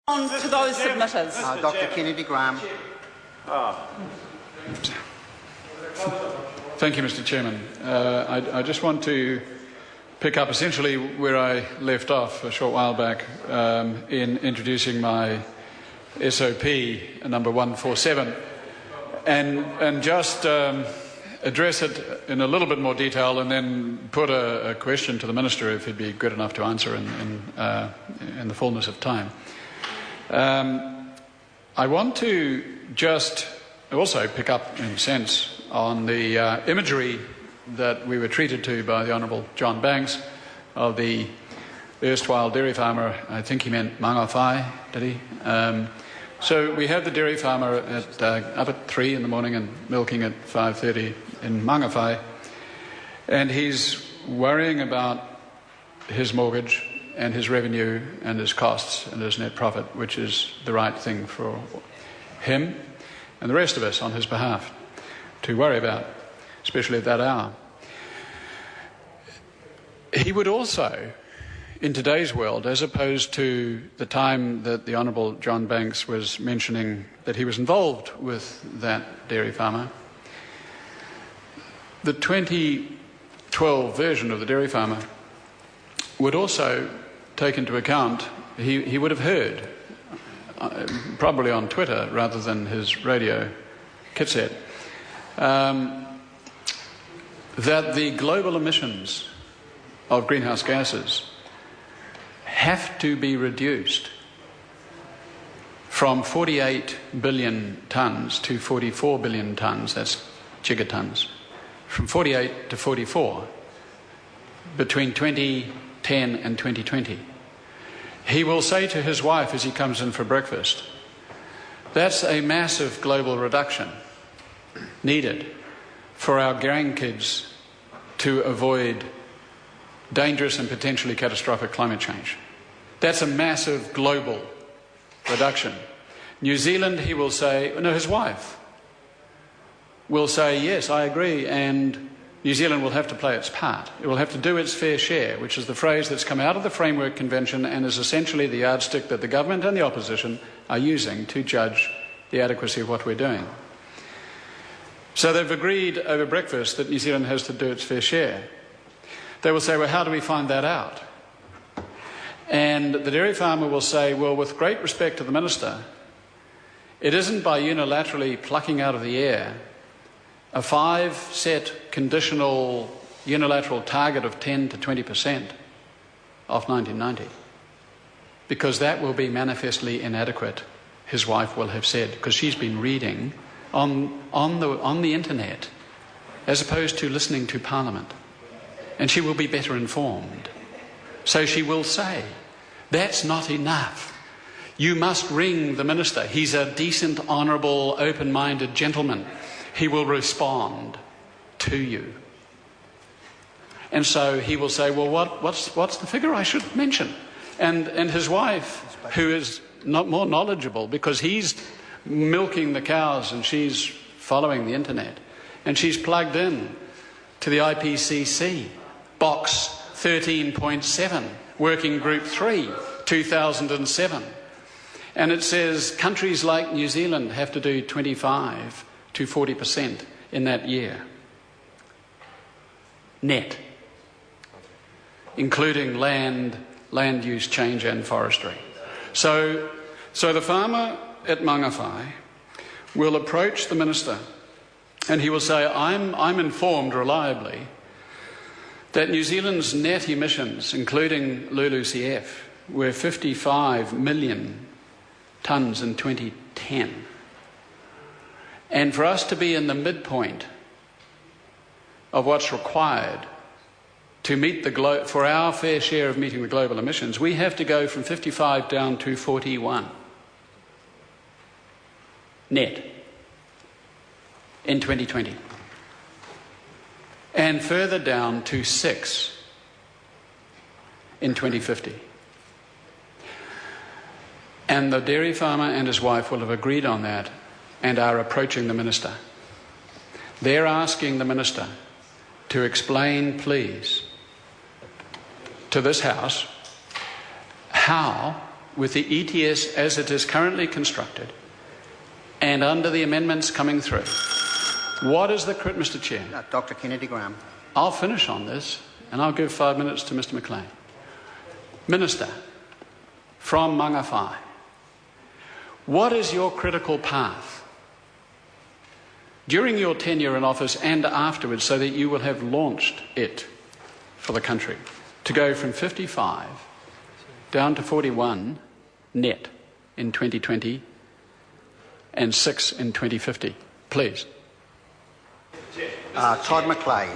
On to those submitters. Dr. Kennedy Graham. Thank you, Mr. Chairman. I just want to pick up essentially where I left off a short while back in introducing my SOP number 147 and just address it in a little bit more detail and then put a question to the Minister if he'd be good enough to answer in the fullness of time. I want to just also pick up, in a sense, on the imagery that we were treated to by the Honourable John Banks of the erstwhile dairy farmer. I think he meant Mangawhai, did he? So we have the dairy farmer up at 3 in the morning and milking at 5:30 in Mangawhai, and he's worrying about his mortgage and his revenue and his costs and his net profit, which is the right thing for him and the rest of us on his behalf to worry about, especially at that hour. He would also, in today's world, as opposed to the time that the Honourable John Banks was mentioning that he was involved with that dairy farmer, the 2012 version of the dairy farmer would also take into account, he would have heard, probably on Twitter rather than his radio cassette, that the global emissions of greenhouse gases have to be reduced from 48 billion tonnes to 44 billion tonnes, that's gigatons, from 48 to 44 between 2010 and 2020. He will say to his wife as he comes in for breakfast, that's a massive global reduction needed for our grandkids to avoid dangerous and potentially catastrophic climate change. That's a massive global reduction. New Zealand, he will say, no, his wife will say, yes, I agree, and New Zealand will have to play its part. It will have to do its fair share, which is the phrase that's come out of the Framework Convention and is essentially the yardstick that the government and the opposition are using to judge the adequacy of what we're doing. So they've agreed over breakfast that New Zealand has to do its fair share. They will say, well, how do we find that out? And the dairy farmer will say, well, with great respect to the Minister, it isn't by unilaterally plucking out of the air a 5-set conditional unilateral target of 10 to 20% of 1990, because that will be manifestly inadequate, his wife will have said, because she's been reading on the internet as opposed to listening to Parliament, and she will be better informed. So she will say, that's not enough. You must ring the Minister. He's a decent, honourable, open-minded gentleman. He will respond to you. And so he will say, well, what's the figure I should mention? And his wife, who is not more knowledgeable because he's milking the cows and she's following the internet, and she's plugged in to the IPCC, box 13.7, Working Group 3, 2007. And it says countries like New Zealand have to do 25 to 40% in that year. Net. Including land use change and forestry. So the farmer at Mangawhai will approach the Minister and he will say, I'm informed reliably that New Zealand's net emissions, including LULUCF, were 55 million tonnes in 2010. And for us to be in the midpoint of what's required to meet for our fair share of meeting the global emissions, we have to go from 55 down to 41 net in 2020. And further down to 6 in 2050. And the dairy farmer and his wife will have agreed on that and are approaching the Minister. They're asking the Minister to explain, please, to this House how with the ETS as it is currently constructed and under the amendments coming through, what is the... Mr Chair. Dr Kennedy Graham. I'll finish on this and I'll give 5 minutes to Mr McLean. Minister, from Mangawhai, what is your critical path during your tenure in office and afterwards so that you will have launched it for the country to go from 55 down to 41 net in 2020 and 6 in 2050? Please. Todd McLean.